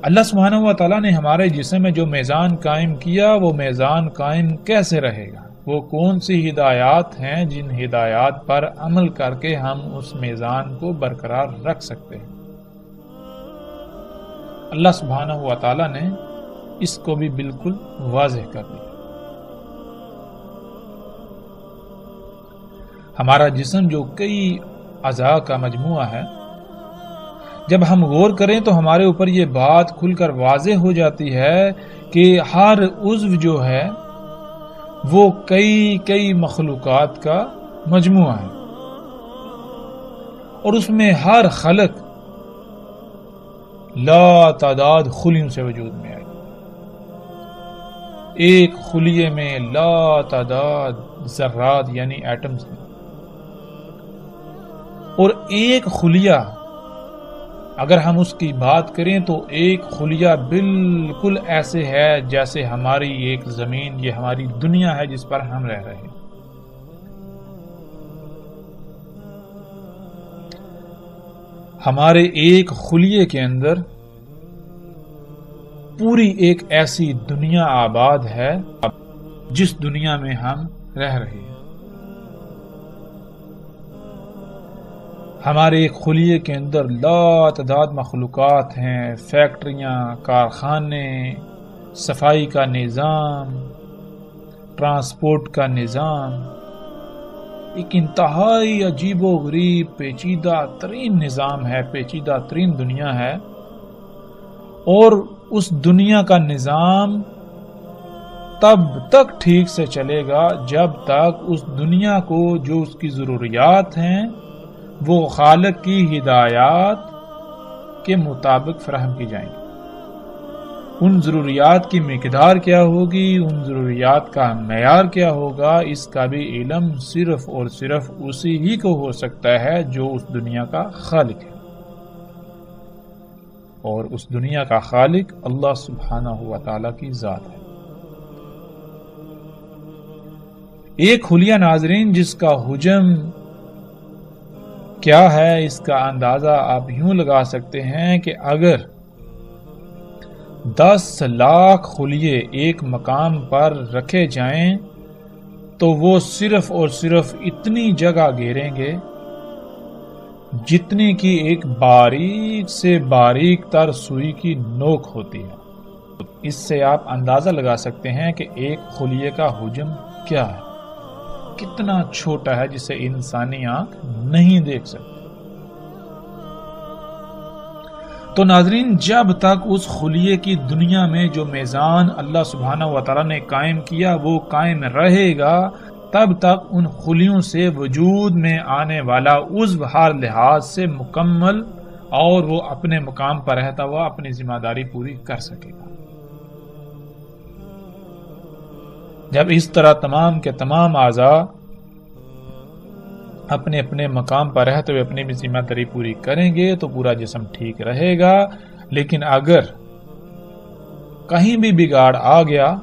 اللہ سبحانہ و تعالیٰ نے ہمارے جسم میں جو میزان قائم کیا وہ میزان قائم کیسے رہے گا؟ وہ کون سی ہدایات ہیں جن ہدایات پر عمل کر کے ہم اس میزان کو برقرار رکھ سکتے ہیں؟ اللہ سبحانہ و تعالیٰ نے اس کو بھی بالکل واضح کر دیا۔ ہمارا جسم جو کئی اعضاء کا مجموعہ ہے، جب ہم غور کریں تو ہمارے اوپر یہ بات کھل کر واضح ہو جاتی ہے کہ ہر عضو جو ہے وہ کئی مخلوقات کا مجموعہ ہے، اور اس میں ہر خلق لا تعداد خلیوں سے وجود میں آئی۔ ایک خلیے میں لا تعداد ذرات یعنی ایٹمز ہیں، اور ایک خلیہ اگر ہم اس کی بات کریں تو ایک خلیہ بالکل ایسے ہے جیسے ہماری ایک زمین، یہ ہماری دنیا ہے جس پر ہم رہ رہے ہیں۔ ہمارے ایک خلیے کے اندر پوری ایک ایسی دنیا آباد ہے جس دنیا میں ہم رہ رہے ہیں۔ ہمارے ایک خلیے کے اندر لا تعداد مخلوقات ہیں، فیکٹریاں، کارخانے، صفائی کا نظام، ٹرانسپورٹ کا نظام، ایک انتہائی عجیب و غریب پیچیدہ ترین نظام ہے، پیچیدہ ترین دنیا ہے، اور اس دنیا کا نظام تب تک ٹھیک سے چلے گا جب تک اس دنیا کو جو اس کی ضروریات ہیں وہ خالق کی ہدایات کے مطابق فراہم کی جائیں گی۔ ان ضروریات کی مقدار کیا ہوگی، ان ضروریات کا معیار کیا ہوگا، اس کا بھی علم صرف اور صرف اسی ہی کو ہو سکتا ہے جو اس دنیا کا خالق ہے، اور اس دنیا کا خالق اللہ سبحانہ و تعالی کی ذات ہے۔ ایک خلیہ ناظرین جس کا حجم کیا ہے، اس کا اندازہ آپ یوں لگا سکتے ہیں کہ اگر 10 لاکھ خلیے ایک مقام پر رکھے جائیں تو وہ صرف اور صرف اتنی جگہ گھیریں گے جتنی کی ایک باریک سے باریک تر سوئی کی نوک ہوتی ہے۔ اس سے آپ اندازہ لگا سکتے ہیں کہ ایک خلیے کا حجم کیا ہے، کتنا چھوٹا ہے جسے انسانی آنکھ نہیں دیکھ سکتی۔ تو ناظرین، جب تک اس خلیے کی دنیا میں جو میزان اللہ سبحانہ و تعالی نے قائم کیا وہ قائم رہے گا، تب تک ان خلیوں سے وجود میں آنے والا عضو ہر لحاظ سے مکمل اور وہ اپنے مقام پر رہتا ہوا اپنی ذمہ داری پوری کر سکے گا۔ جب اس طرح تمام کے تمام اعضاء اپنے اپنے مقام پر رہتے ہوئے اپنی بھی ذمہ داری پوری کریں گے تو پورا جسم ٹھیک رہے گا، لیکن اگر کہیں بھی بگاڑ آ گیا،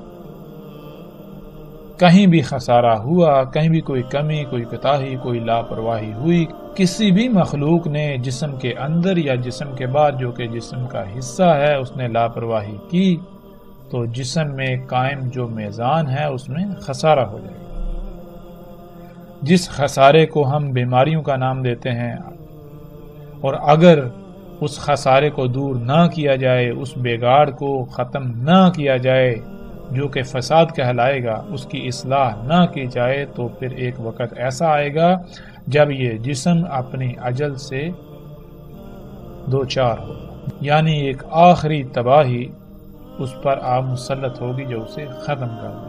کہیں بھی خسارہ ہوا، کہیں بھی کوئی کمی، کوئی کوتاہی، کوئی لاپرواہی ہوئی، کسی بھی مخلوق نے جسم کے اندر یا جسم کے بعد جو کہ جسم کا حصہ ہے اس نے لاپرواہی کی تو جسم میں قائم جو میزان ہے اس میں خسارہ ہو جائے گا۔ جس خسارے کو ہم بیماریوں کا نام دیتے ہیں، اور اگر اس خسارے کو دور نہ کیا جائے، اس بگاڑ کو ختم نہ کیا جائے جو کہ فساد کہلائے گا، اس کی اصلاح نہ کی جائے تو پھر ایک وقت ایسا آئے گا جب یہ جسم اپنی اجل سے دوچار ہو، یعنی ایک آخری تباہی اس پر مسلط ہوگی جو اسے ختم کر دے۔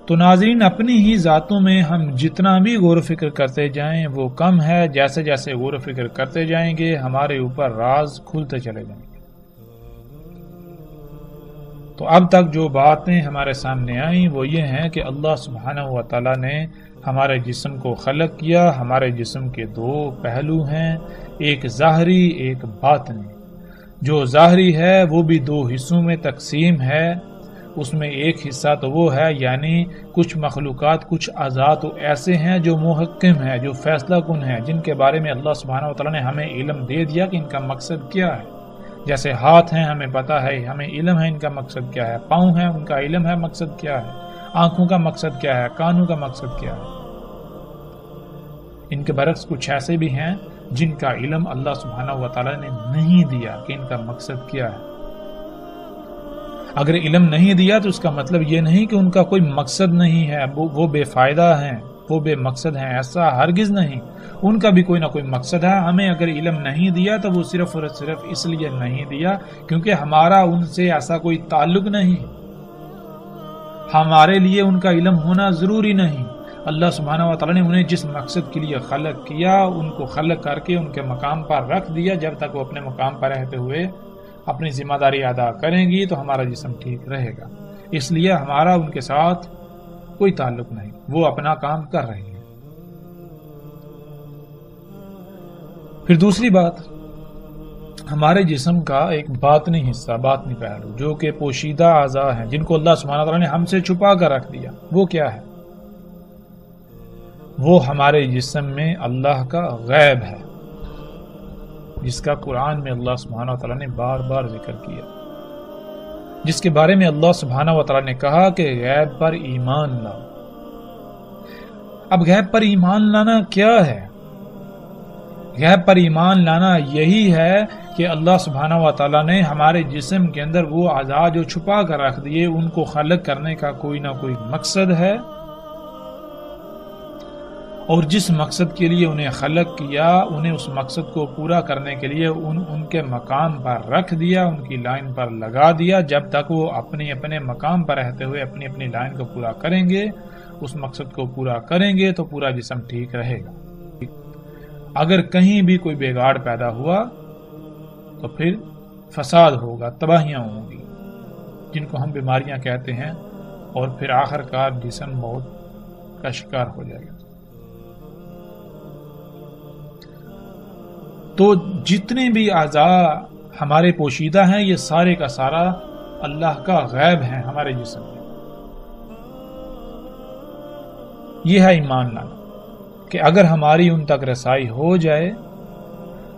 تو ناظرین، اپنی ہی ذاتوں میں ہم جتنا بھی غور و فکر کرتے جائیں وہ کم ہے، جیسے جیسے غور و فکر کرتے جائیں گے ہمارے اوپر راز کھلتے چلے جائیں گے۔ تو اب تک جو باتیں ہمارے سامنے آئیں وہ یہ ہیں کہ اللہ سبحانہ و تعالیٰ نے ہمارے جسم کو خلق کیا۔ ہمارے جسم کے دو پہلو ہیں، ایک ظاہری ایک باطنی۔ جو ظاہری ہے وہ بھی دو حصوں میں تقسیم ہے، اس میں ایک حصہ تو وہ ہے یعنی کچھ مخلوقات، کچھ اعضاء تو ایسے ہیں جو محکم ہیں، جو فیصلہ کن ہیں، جن کے بارے میں اللہ سبحانہ و تعالیٰ نے ہمیں علم دے دیا کہ ان کا مقصد کیا ہے، جیسے ہاتھ ہیں ہمیں پتا ہے، ہمیں علم ہے ان کا مقصد کیا ہے، پاؤں ہیں ان کا علم ہے مقصد کیا ہے، آنکھوں کا مقصد کیا ہے، کانوں کا مقصد کیا ہے۔ ان کے برعکس کچھ ایسے بھی ہیں جن کا علم اللہ سبحانہ و تعالیٰ نے نہیں دیا کہ ان کا مقصد کیا ہے۔ اگر علم نہیں دیا تو اس کا مطلب یہ نہیں کہ ان کا کوئی مقصد نہیں ہے، وہ بے فائدہ ہیں، وہ بے مقصد ہیں، ایسا ہرگز نہیں۔ ان کا بھی کوئی نہ کوئی مقصد ہے۔ ہمیں اگر علم نہیں دیا تو وہ صرف اور صرف اس لیے نہیں دیا کیونکہ ہمارا ان سے ایسا کوئی تعلق نہیں، ہمارے لیے ان کا علم ہونا ضروری نہیں۔ اللہ سبحانہ و تعالیٰ نے انہیں جس مقصد کے لیے خلق کیا، ان کو خلق کر کے ان کے مقام پر رکھ دیا۔ جب تک وہ اپنے مقام پر رہتے ہوئے اپنی ذمہ داری ادا کریں گی تو ہمارا جسم ٹھیک رہے گا۔ اس لیے ہمارا ان کے ساتھ کوئی تعلق نہیں، وہ اپنا کام کر رہے ہیں۔ پھر دوسری بات، ہمارے جسم کا ایک باطنی حصہ، باطنی پہلو جو کہ پوشیدہ اعضاء ہیں، جن کو اللہ سبحانہ تعالیٰ نے ہم سے چھپا کر رکھ دیا، وہ کیا ہے؟ وہ ہمارے جسم میں اللہ کا غیب ہے، جس کا قرآن میں اللہ سبحانہ وتعالیٰ نے بار بار ذکر کیا، جس کے بارے میں اللہ سبحانہ وتعالیٰ نے کہا کہ غیب پر ایمان لاؤ۔ اب غیب پر ایمان لانا کیا ہے؟ غیب پر ایمان لانا یہی ہے کہ اللہ سبحانہ وتعالیٰ نے ہمارے جسم کے اندر وہ اعضاء جو چھپا کر رکھ دیے، ان کو خلق کرنے کا کوئی نہ کوئی مقصد ہے، اور جس مقصد کے لیے انہیں خلق کیا، انہیں اس مقصد کو پورا کرنے کے لیے ان کے مقام پر رکھ دیا، ان کی لائن پر لگا دیا۔ جب تک وہ اپنے اپنے مقام پر رہتے ہوئے اپنی اپنی لائن کو پورا کریں گے، اس مقصد کو پورا کریں گے تو پورا جسم ٹھیک رہے گا۔ اگر کہیں بھی کوئی بگاڑ پیدا ہوا تو پھر فساد ہوگا، تباہیاں ہوں گی، جن کو ہم بیماریاں کہتے ہیں، اور پھر آخر کار جسم موت کا شکار ہو جائے گا۔ تو جتنے بھی اعضاء ہمارے پوشیدہ ہیں، یہ سارے کا سارا اللہ کا غیب ہے ہمارے جسم میں۔ یہ ہے ایمان لانا کہ اگر ہماری ان تک رسائی ہو جائے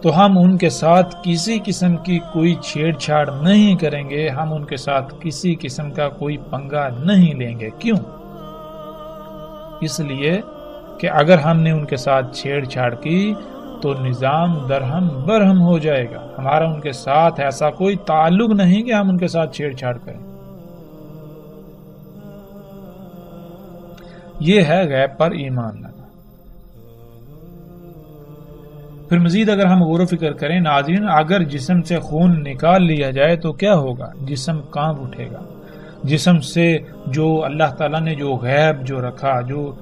تو ہم ان کے ساتھ کسی قسم کی کوئی چھیڑ چھاڑ نہیں کریں گے، ہم ان کے ساتھ کسی قسم کا کوئی پنگا نہیں لیں گے۔ کیوں؟ اس لیے کہ اگر ہم نے ان کے ساتھ چھیڑ چھاڑ کی تو نظام درہم برہم ہو جائے گا۔ ہمارا ان کے ساتھ ایسا کوئی تعلق نہیں کہ ہم ان کے ساتھ چھیڑ چھاڑ کریں۔ یہ ہے غیب پر ایمان لانا۔ پھر مزید اگر ہم غور و فکر کریں ناظرین، اگر جسم سے خون نکال لیا جائے تو کیا ہوگا؟ جسم کانپ اٹھے گا۔ جسم سے جو اللہ تعالیٰ نے جو غیب جو رکھا، جو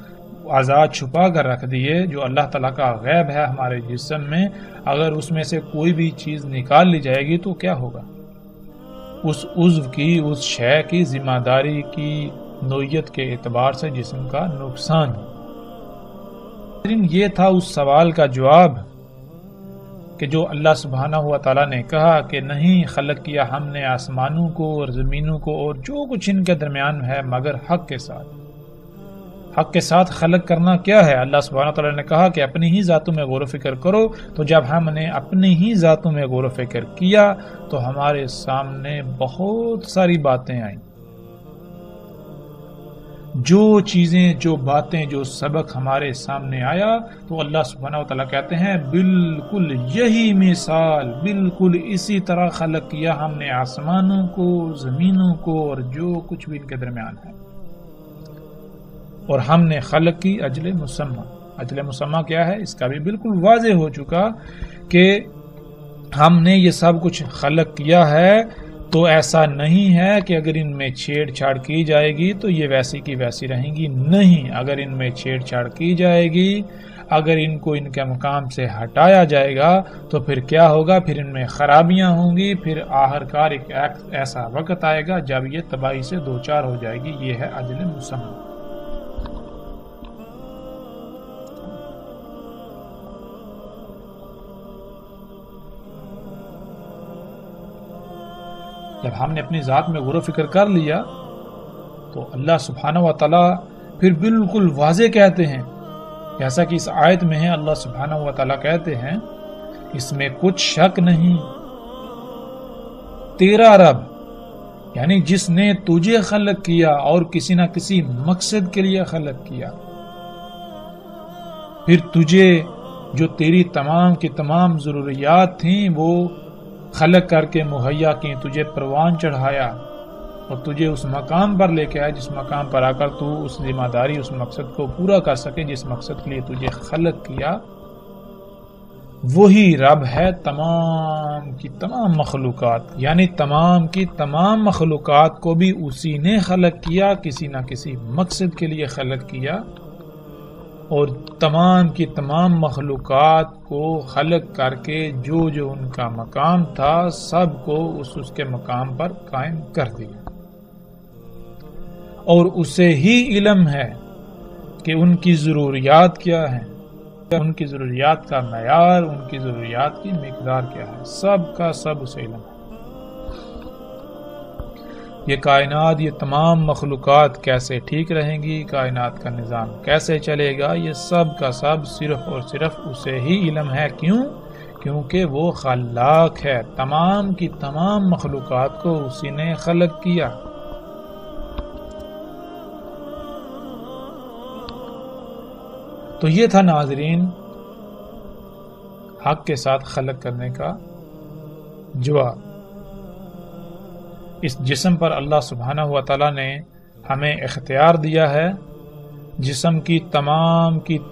اعضاء چھپا کر رکھ دیے، جو اللہ تعالیٰ کا غیب ہے ہمارے جسم میں، اگر اس میں سے کوئی بھی چیز نکال لی جائے گی تو کیا ہوگا؟ اس عضو کی، اس شے کی ذمہ داری کی نوعیت کے اعتبار سے جسم کا نقصان ہو۔ یہ تھا اس سوال کا جواب کہ جو اللہ سبحانہ و تعالیٰ نے کہا کہ نہیں خلق کیا ہم نے آسمانوں کو اور زمینوں کو اور جو کچھ ان کے درمیان ہے مگر حق کے ساتھ۔ حق کے ساتھ خلق کرنا کیا ہے؟ اللہ سبحانہ تعالیٰ نے کہا کہ اپنی ہی ذاتوں میں غور و فکر کرو۔ تو جب ہم نے اپنی ہی ذاتوں میں غور و فکر کیا تو ہمارے سامنے بہت ساری باتیں آئیں، جو چیزیں، جو باتیں، جو سبق ہمارے سامنے آیا تو اللہ سبحانہ وتعالیٰ کہتے ہیں بالکل یہی مثال، بالکل اسی طرح خلق کیا ہم نے آسمانوں کو، زمینوں کو اور جو کچھ بھی ان کے درمیان ہے، اور ہم نے خلق کی اجل مسمى۔ اجل مسمى کیا ہے؟ اس کا بھی بالکل واضح ہو چکا کہ ہم نے یہ سب کچھ خلق کیا ہے، تو ایسا نہیں ہے کہ اگر ان میں چھیڑ چھاڑ کی جائے گی تو یہ ویسی کی ویسی رہیں گی، نہیں، اگر ان میں چھیڑ چھاڑ کی جائے گی، اگر ان کو ان کے مقام سے ہٹایا جائے گا تو پھر کیا ہوگا؟ پھر ان میں خرابیاں ہوں گی، پھر آخرکار ایک ایسا وقت آئے گا جب یہ تباہی سے دوچار ہو جائے گی۔ یہ ہے اجل مسمى۔ جب ہم نے اپنی ذات میں غور و فکر کر لیا تو اللہ سبحانہ و تعالیٰ پھر بالکل واضح کہتے ہیں، جیسا کہ اس آیت میں ہے، اللہ سبحانہ و تعالیٰ کہتے ہیں اس میں کچھ شک نہیں تیرا رب یعنی جس نے تجھے خلق کیا اور کسی نہ کسی مقصد کے لیے خلق کیا، پھر تجھے جو تیری تمام کی تمام ضروریات تھیں وہ خلق کر کے مہیا کی، تجھے پروان چڑھایا اور تجھے اس مقام پر لے کے آیا جس مقام پر آ کر تو اس ذمہ داری، اس مقصد کو پورا کر سکے جس مقصد کے لیے تجھے خلق کیا۔ وہی رب ہے تمام کی تمام مخلوقات، یعنی تمام کی تمام مخلوقات کو بھی اسی نے خلق کیا، کسی نہ کسی مقصد کے لیے خلق کیا، اور تمام کی تمام مخلوقات کو خلق کر کے جو جو ان کا مقام تھا سب کو اس کے مقام پر قائم کر دیا، اور اسے ہی علم ہے کہ ان کی ضروریات کیا ہیں، ان کی ضروریات کا معیار، ان کی ضروریات کی مقدار کیا ہے، سب کا سب اسے علم ہے۔ یہ کائنات، یہ تمام مخلوقات کیسے ٹھیک رہیں گی، کائنات کا نظام کیسے چلے گا، یہ سب کا سب صرف اور صرف اسے ہی علم ہے۔ کیوں؟ کیونکہ وہ خلاق ہے، تمام کی تمام مخلوقات کو اسی نے خلق کیا۔ تو یہ تھا ناظرین حق کے ساتھ خلق کرنے کا جواب۔ اس جسم پر اللہ سبحانہ و تعالی نے ہمیں اختیار دیا ہے، جسم کی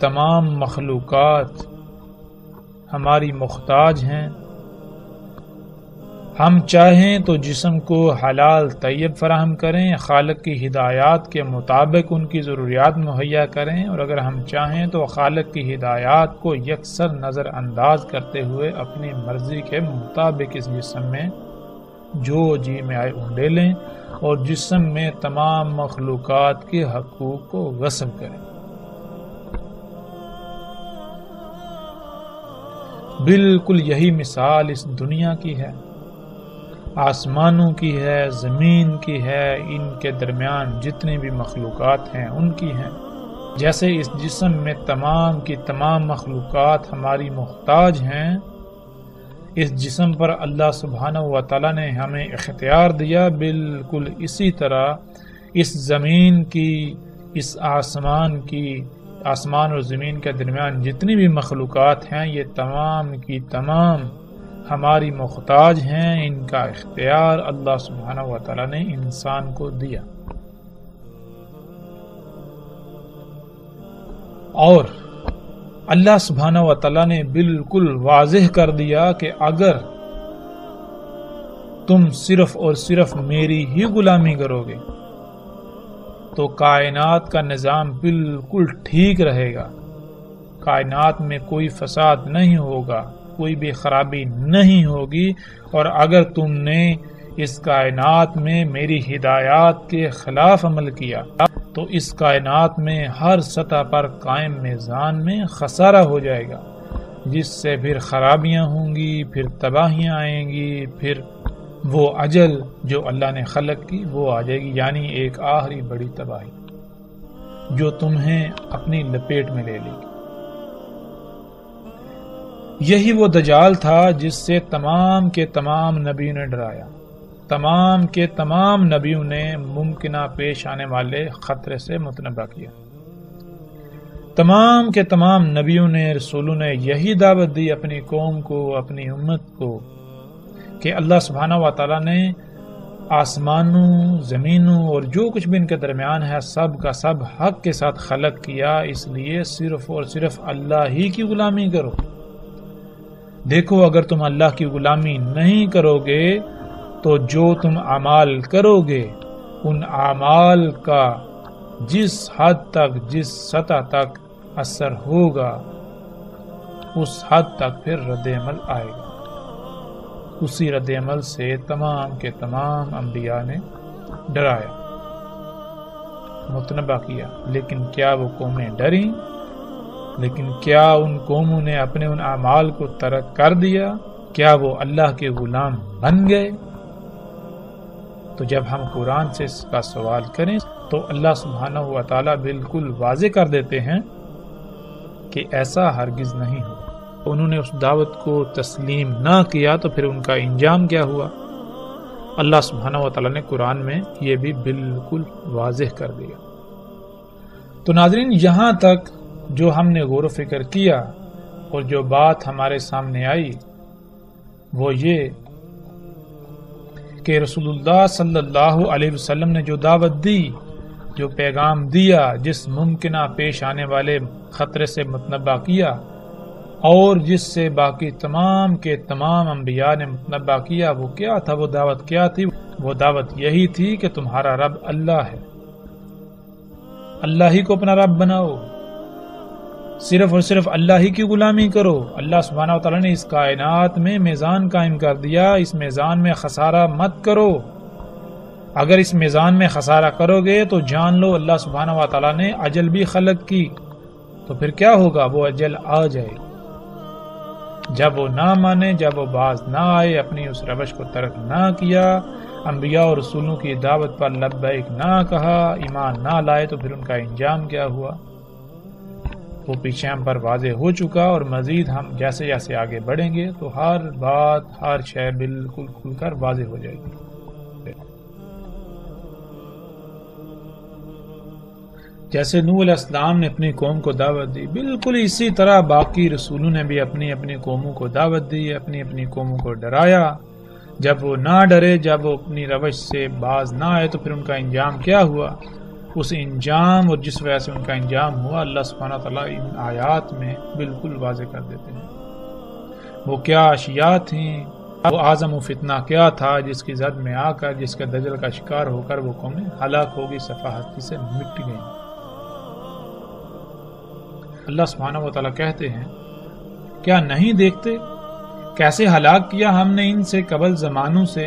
تمام مخلوقات ہماری محتاج ہیں۔ ہم چاہیں تو جسم کو حلال طیب فراہم کریں، خالق کی ہدایات کے مطابق ان کی ضروریات مہیا کریں، اور اگر ہم چاہیں تو خالق کی ہدایات کو یکسر نظر انداز کرتے ہوئے اپنی مرضی کے مطابق اس جسم میں جو جی میں آئے اونڈے لیں اور جسم میں تمام مخلوقات کے حقوق کو غصب کریں۔ بالکل یہی مثال اس دنیا کی ہے، آسمانوں کی ہے، زمین کی ہے، ان کے درمیان جتنی بھی مخلوقات ہیں ان کی ہیں۔ جیسے اس جسم میں تمام کی تمام مخلوقات ہماری محتاج ہیں، اس جسم پر اللہ سبحانہ و تعالی نے ہمیں اختیار دیا، بالکل اسی طرح اس زمین کی، اس آسمان کی، آسمان اور زمین کے درمیان جتنی بھی مخلوقات ہیں یہ تمام کی تمام ہماری محتاج ہیں، ان کا اختیار اللہ سبحانہ و تعالی نے انسان کو دیا۔ اور اللہ سبحانہ و تعالی نے بالکل واضح کر دیا کہ اگر تم صرف اور صرف میری ہی غلامی کرو گے تو کائنات کا نظام بالکل ٹھیک رہے گا، کائنات میں کوئی فساد نہیں ہوگا، کوئی بھی خرابی نہیں ہوگی، اور اگر تم نے اس کائنات میں میری ہدایات کے خلاف عمل کیا تو اس کائنات میں ہر سطح پر قائم میزان میں خسارہ ہو جائے گا، جس سے پھر خرابیاں ہوں گی، پھر تباہیاں آئیں گی، پھر وہ اجل جو اللہ نے خلق کی وہ آ جائے گی، یعنی ایک آخری بڑی تباہی جو تمہیں اپنی لپیٹ میں لے لے گی۔ یہی وہ دجال تھا جس سے تمام کے تمام نبیوں نے ڈرایا، تمام کے تمام نبیوں نے ممکنہ پیش آنے والے خطرے سے متنبہ کیا، تمام کے تمام نبیوں نے، رسولوں نے یہی دعوت دی اپنی قوم کو، اپنی امت کو، کہ اللہ سبحانہ و تعالیٰ نے آسمانوں، زمینوں اور جو کچھ بھی ان کے درمیان ہے سب کا سب حق کے ساتھ خلق کیا، اس لیے صرف اور صرف اللہ ہی کی غلامی کرو۔ دیکھو اگر تم اللہ کی غلامی نہیں کرو گے تو جو تم اعمال کرو گے ان اعمال کا جس حد تک، جس سطح تک اثر ہوگا اس حد تک پھر رد عمل آئے گا۔ اسی رد عمل سے تمام کے تمام انبیاء نے ڈرایا، متنبہ کیا، لیکن کیا وہ قومیں ڈریں؟ لیکن کیا ان قوموں نے اپنے ان اعمال کو ترک کر دیا؟ کیا وہ اللہ کے غلام بن گئے؟ تو جب ہم قرآن سے اس کا سوال کریں تو اللہ سبحانہ و تعالیٰ بالکل واضح کر دیتے ہیں کہ ایسا ہرگز نہیں ہو۔ انہوں نے اس دعوت کو تسلیم نہ کیا تو پھر ان کا انجام کیا ہوا؟ اللہ سبحانہ و تعالیٰ نے قرآن میں یہ بھی بالکل واضح کر دیا۔ تو ناظرین، یہاں تک جو ہم نے غور و فکر کیا اور جو بات ہمارے سامنے آئی وہ یہ کہ رسول اللہ صلی اللہ علیہ وسلم نے جو دعوت دی، جو پیغام دیا، جس ممکنہ پیش آنے والے خطرے سے متنبہ کیا اور جس سے باقی تمام کے تمام انبیاء نے متنبہ کیا، وہ کیا تھا؟ وہ دعوت کیا تھی؟ وہ دعوت یہی تھی کہ تمہارا رب اللہ ہے، اللہ ہی کو اپنا رب بناؤ، صرف اور صرف اللہ ہی کی غلامی کرو۔ اللہ سبحانہ و تعالیٰ نے اس کائنات میں میزان قائم کر دیا، اس میزان میں خسارہ مت کرو۔ اگر اس میزان میں خسارہ کرو گے تو جان لو اللہ سبحانہ و تعالیٰ نے اجل بھی خلق کی، تو پھر کیا ہوگا؟ وہ اجل آ جائے، جب وہ نہ مانے، جب وہ باز نہ آئے، اپنی اس روش کو ترک نہ کیا، انبیاء اور رسولوں کی دعوت پر لبیک نہ کہا، ایمان نہ لائے، تو پھر ان کا انجام کیا ہوا؟ وہ پیچھے ہم پر واضح ہو چکا، اور مزید ہم جیسے جیسے آگے بڑھیں گے تو ہر بات، ہر شے بالکل کھل کر واضح ہو جائے گی۔ جیسے نوح علیہ السلام نے اپنی قوم کو دعوت دی، بالکل اسی طرح باقی رسولوں نے بھی اپنی اپنی قوموں کو دعوت دی، اپنی اپنی قوموں کو ڈرایا۔ جب وہ نہ ڈرے، جب وہ اپنی روش سے باز نہ آئے، تو پھر ان کا انجام کیا ہوا؟ اس انجام اور جس وجہ سے ان کا انجام ہوا، اللہ سبحانہ تعالیٰ ان آیات میں بالکل واضح کر دیتے ہیں۔ وہ کیا اشیاء تھیں، وہ اعظم و فتنہ کیا تھا جس کی زد میں آ کر، جس کے دجل کا شکار ہو کر وہ قومیں ہلاک ہوگی، صفحاتی سے مٹ گئیں۔ اللہ سبحانہ و تعالیٰ کہتے ہیں، کیا نہیں دیکھتے کیسے ہلاک کیا ہم نے ان سے قبل زمانوں سے؟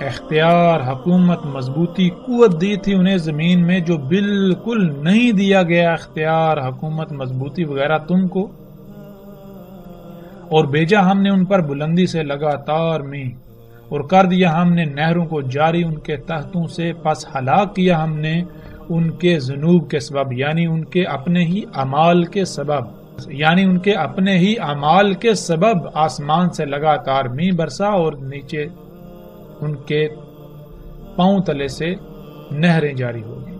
اختیار، حکومت، مضبوطی، قوت دی تھی انہیں زمین میں، جو بالکل نہیں دیا گیا اختیار، حکومت، مضبوطی وغیرہ تم کو، اور بھیجا ہم نے ان پر بلندی سے لگاتار میں، اور کر دیا ہم نے نہروں کو جاری ان کے تحتوں سے، پس ہلاک کیا ہم نے ان کے ذنوب کے سبب، یعنی ان کے اپنے ہی اعمال کے سبب، یعنی ان کے اپنے ہی اعمال کے سبب آسمان سے لگاتار می برسا، اور نیچے ان کے پاؤں تلے سے نہریں جاری ہو گئیں،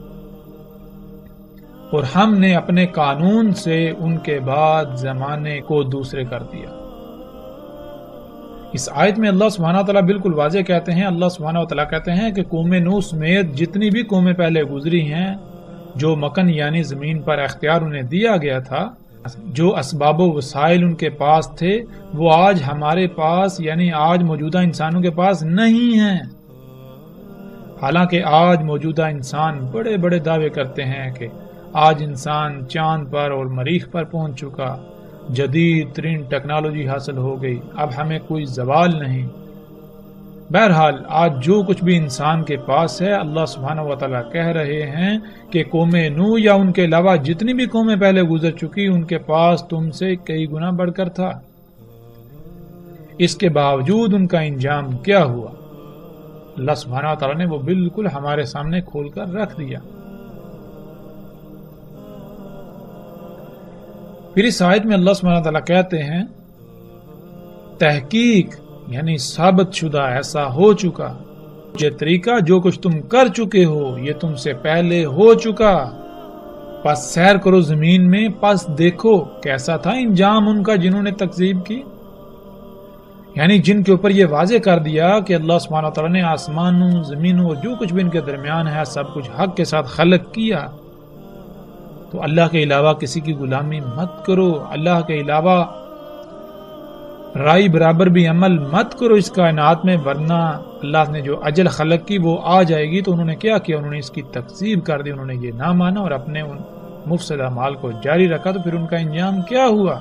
اور ہم نے اپنے قانون سے ان کے بعد زمانے کو دوسرے کر دیا۔ اس آیت میں اللہ سبحانہ وتعالیٰ بالکل واضح کہتے ہیں، اللہ سبحانہ وتعالیٰ کہتے ہیں کہ قوم نوح سمیت جتنی بھی قومیں پہلے گزری ہیں، جو مکن یعنی زمین پر اختیار انہیں دیا گیا تھا، جو اسباب و وسائل ان کے پاس تھے، وہ آج ہمارے پاس یعنی آج موجودہ انسانوں کے پاس نہیں ہیں۔ حالانکہ آج موجودہ انسان بڑے بڑے دعوے کرتے ہیں کہ آج انسان چاند پر اور مریخ پر پہنچ چکا، جدید ترین ٹیکنالوجی حاصل ہو گئی، اب ہمیں کوئی زوال نہیں۔ بہرحال آج جو کچھ بھی انسان کے پاس ہے، اللہ سبحانہ و تعالیٰ کہہ رہے ہیں کہ قوم نوح یا ان کے علاوہ جتنی بھی قومیں پہلے گزر چکی، ان کے پاس تم سے کئی گنا بڑھ کر تھا۔ اس کے باوجود ان کا انجام کیا ہوا، اللہ سبحانہ و تعالیٰ نے وہ بالکل ہمارے سامنے کھول کر رکھ دیا۔ پھر اس آیت میں اللہ سبحانہ وتعالیٰ کہتے ہیں، تحقیق یعنی ثابت شدہ ایسا ہو چکا، یہ طریقہ جو کچھ تم کر چکے ہو یہ تم سے پہلے ہو چکا، پس سیر کرو زمین میں، پس دیکھو کیسا تھا انجام ان کا جنہوں نے تکذیب کی۔ یعنی جن کے اوپر یہ واضح کر دیا کہ اللہ سبحانہ وتعالیٰ نے آسمانوں، زمینوں اور جو کچھ بھی ان کے درمیان ہے سب کچھ حق کے ساتھ خلق کیا، تو اللہ کے علاوہ کسی کی غلامی مت کرو، اللہ کے علاوہ رائی برابر بھی عمل مت کرو اس کائنات میں، ورنہ اللہ نے جو اجل خلق کی وہ آ جائے گی۔ تو انہوں نے کیا کیا؟ انہوں نے اس کی تکذیب کر دی، انہوں نے یہ نہ مانا اور اپنے ان مفسد اعمال کو جاری رکھا، تو پھر ان کا انجام کیا ہوا؟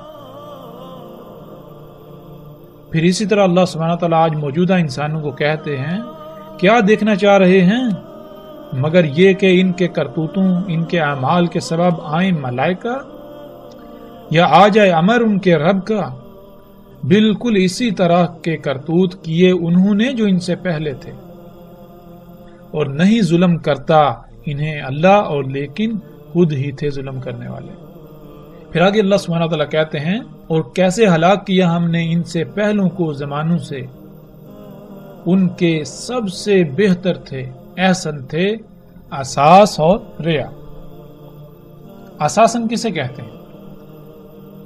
پھر اسی طرح اللہ سبحانہ تعالیٰ آج موجودہ انسانوں کو کہتے ہیں، کیا دیکھنا چاہ رہے ہیں مگر یہ کہ ان کے کرتوتوں، ان کے اعمال کے سبب آئیں ملائکہ یا آ جائے امر ان کے رب کا؟ بالکل اسی طرح کے کرتوت کیے انہوں نے جو ان سے پہلے تھے، اور نہیں ظلم کرتا انہیں اللہ، اور لیکن خود ہی تھے ظلم کرنے والے۔ پھر آگے اللہ سبحانہ تعالیٰ کہتے ہیں، اور کیسے ہلاک کیا ہم نے ان سے پہلوں کو زمانوں سے، ان کے سب سے بہتر تھے، احسن تھے اساس اور ریا۔ اساسن کسے کہتے ہیں؟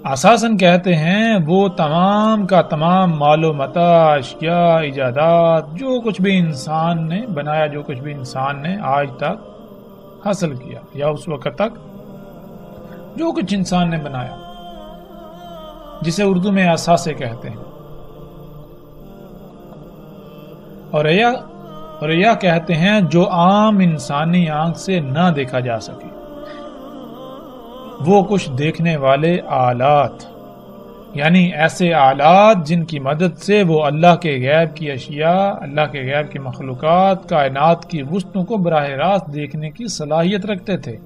اساسن کہتے ہیں وہ تمام کا تمام مال و متاع، اشیاء، ایجادات، جو کچھ بھی انسان نے بنایا، جو کچھ بھی انسان نے آج تک حاصل کیا یا اس وقت تک جو کچھ انسان نے بنایا، جسے اردو میں اثاثے کہتے ہیں۔ اور ریا کہتے ہیں جو عام انسانی آنکھ سے نہ دیکھا جا سکے، وہ کچھ دیکھنے والے آلات، یعنی ایسے آلات جن کی مدد سے وہ اللہ کے غیب کی اشیاء، اللہ کے غیب کی مخلوقات، کائنات کی وسطوں کو براہ راست دیکھنے کی صلاحیت رکھتے تھے۔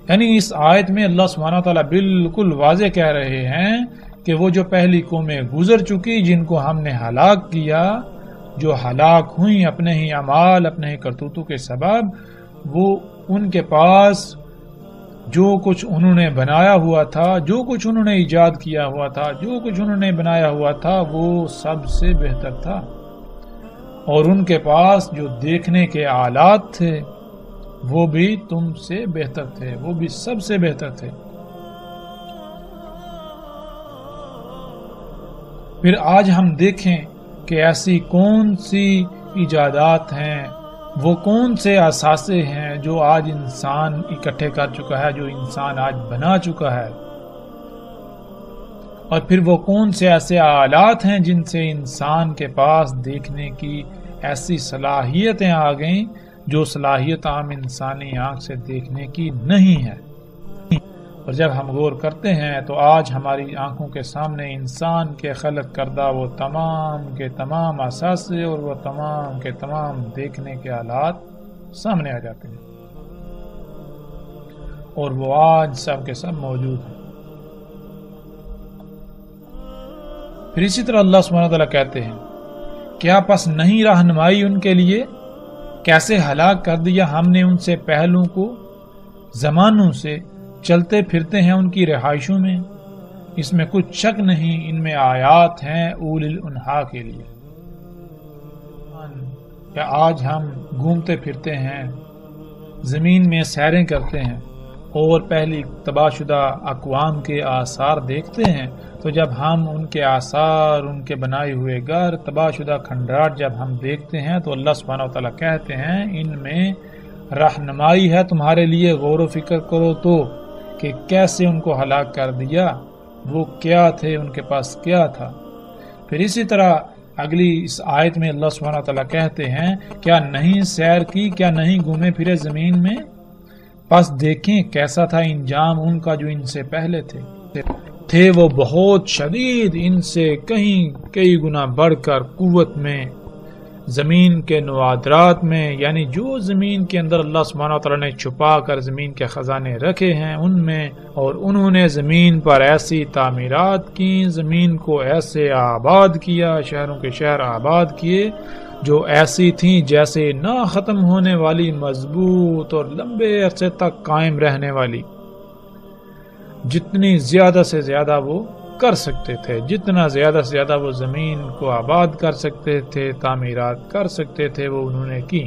یعنی اس آیت میں اللہ سبحانہ وتعالیٰ بالکل واضح کہہ رہے ہیں کہ وہ جو پہلی قومیں گزر چکی، جن کو ہم نے ہلاک کیا، جو ہلاک ہوئیں اپنے ہی اعمال، اپنے ہی کرتوتوں کے سبب، وہ ان کے پاس جو کچھ انہوں نے بنایا ہوا تھا، جو کچھ انہوں نے ایجاد کیا ہوا تھا، جو کچھ انہوں نے بنایا ہوا تھا، وہ سب سے بہتر تھا۔ اور ان کے پاس جو دیکھنے کے آلات تھے وہ بھی تم سے بہتر تھے، وہ بھی سب سے بہتر تھے۔ پھر آج ہم دیکھیں کہ ایسی کون سی ایجادات ہیں، وہ کون سے اثاثے ہیں جو آج انسان اکٹھے کر چکا ہے، جو انسان آج بنا چکا ہے، اور پھر وہ کون سے ایسے آلات ہیں جن سے انسان کے پاس دیکھنے کی ایسی صلاحیتیں آ گئیں جو صلاحیت عام انسانی آنکھ سے دیکھنے کی نہیں ہے۔ اور جب ہم غور کرتے ہیں تو آج ہماری آنکھوں کے سامنے انسان کے خلق کردہ وہ تمام کے تمام اثاثے اور وہ تمام کے تمام دیکھنے کے آلات سامنے آ جاتے ہیں، اور وہ آج سب کے سب موجود ہیں۔ پھر اسی طرح اللہ سبحانہ وتعالیٰ کہتے ہیں، کیا پس نہیں رہنمائی ان کے لیے؟ کیسے ہلاک کر دیا ہم نے ان سے پہلوں کو، زمانوں سے چلتے پھرتے ہیں ان کی رہائشوں میں۔ اس میں کچھ شک نہیں، ان میں آیات ہیں اولی الانہا کے لیے۔ کیا آج ہم گھومتے پھرتے ہیں، زمین میں سیریں کرتے ہیں اور پہلی تباہ شدہ اقوام کے آثار دیکھتے ہیں، تو جب ہم ان کے آثار، ان کے بنائے ہوئے گھر، تباہ شدہ کھنڈرات جب ہم دیکھتے ہیں تو اللہ سبحانہ وتعالیٰ کہتے ہیں ان میں رہنمائی ہے تمہارے لیے، غور و فکر کرو تو کہ کیسے ان کو ہلاک کر دیا، وہ کیا تھے، ان کے پاس کیا تھا۔ پھر اسی طرح اگلی اس آیت میں اللہ سبحانہ وتعالیٰ کہتے ہیں، کیا نہیں سیر کی، کیا نہیں گھومے پھرے زمین میں، پس دیکھیں کیسا تھا انجام ان کا جو ان سے پہلے تھے وہ بہت شدید، ان سے کئی گنا بڑھ کر قوت میں، زمین کے نوادرات میں، یعنی جو زمین کے اندر اللہ سبحانہ وتعالیٰ نے چھپا کر زمین کے خزانے رکھے ہیں ان میں، اور انہوں نے زمین پر ایسی تعمیرات کی، زمین کو ایسے آباد کیا، شہروں کے شہر آباد کیے جو ایسی تھیں جیسے نہ ختم ہونے والی، مضبوط اور لمبے عرصے تک قائم رہنے والی، جتنی زیادہ سے زیادہ وہ کر سکتے تھے، جتنا زیادہ سے زیادہ وہ زمین کو آباد کر سکتے تھے، تعمیرات کر سکتے تھے، وہ انہوں نے کی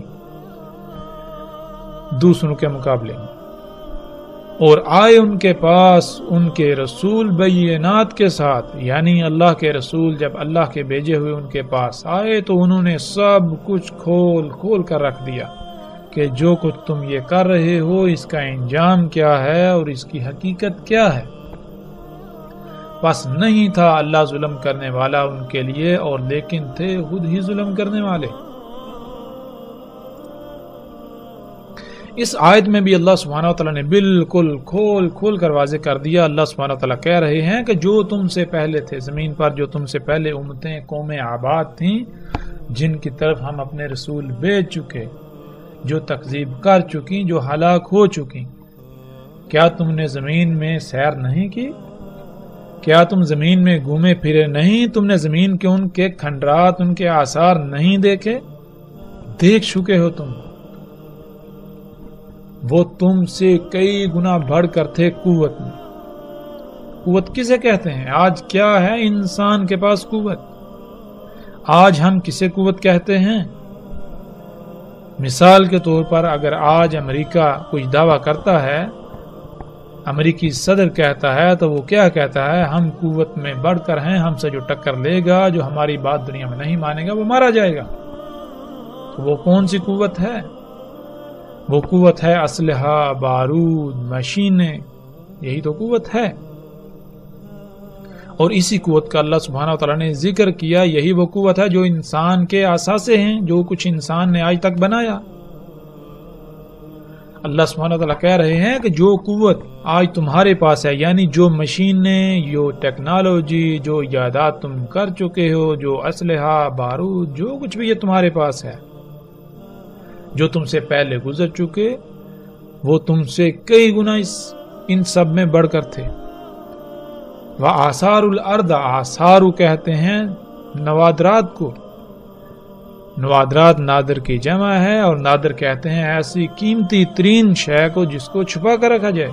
دوسروں کے مقابلے میں۔ اور آئے ان کے پاس ان کے رسول بینات کے ساتھ، یعنی اللہ کے رسول جب اللہ کے بھیجے ہوئے ان کے پاس آئے تو انہوں نے سب کچھ کھول کر رکھ دیا کہ جو کچھ تم یہ کر رہے ہو اس کا انجام کیا ہے اور اس کی حقیقت کیا ہے۔ بس نہیں تھا اللہ ظلم کرنے والا ان کے لیے، اور لیکن تھے خود ہی ظلم کرنے والے۔ اس آیت میں بھی اللہ سبحانہ وتعالیٰ نے بالکل کھول کر واضح کر دیا۔ اللہ سبحانہ وتعالیٰ کہہ رہے ہیں کہ جو تم سے پہلے تھے زمین پر، جو تم سے پہلے امتیں، قومیں آباد تھیں، جن کی طرف ہم اپنے رسول بھیج چکے، جو تکذیب کر چکی، جو ہلاک ہو چکی، کیا تم نے زمین میں سیر نہیں کی؟ کیا تم زمین میں گھومے پھرے نہیں؟ تم نے زمین کے ان کے کھنڈرات، ان کے آثار نہیں دیکھے؟ دیکھ چکے ہو تم، وہ تم سے کئی گنا بڑھ کر تھے قوت میں۔ قوت کسے کہتے ہیں؟ آج کیا ہے انسان کے پاس قوت؟ آج ہم کسے قوت کہتے ہیں؟ مثال کے طور پر اگر آج امریکہ کچھ دعویٰ کرتا ہے، امریکی صدر کہتا ہے، تو وہ کیا کہتا ہے؟ ہم قوت میں بڑھ کر ہیں، ہم سے جو ٹکر لے گا، جو ہماری بات دنیا میں نہیں مانے گا، وہ مارا جائے گا۔ تو وہ کون سی قوت ہے؟ وہ قوت ہے اسلحہ، بارود، مشینیں، یہی تو قوت ہے۔ اور اسی قوت کا اللہ سبحانہ وتعالی نے ذکر کیا، یہی وہ قوت ہے جو انسان کے اثاثے ہیں، جو کچھ انسان نے آج تک بنایا۔ اللہ سبحانہ وتعالی کہہ رہے ہیں کہ جو قوت آج تمہارے پاس ہے، یعنی جو مشینیں، جو ٹیکنالوجی، جو ایجادات تم کر چکے ہو، جو اسلحہ، بارود، جو کچھ بھی یہ تمہارے پاس ہے، جو تم سے پہلے گزر چکے، وہ تم سے کئی گنا ان سب میں بڑھ کر تھے۔ وآثار الارض، آثار کہتے ہیں نوادرات کو، نوادرات نادر کی جمع ہے، اور نادر کہتے ہیں ایسی قیمتی ترین شے کو جس کو چھپا کر رکھا جائے۔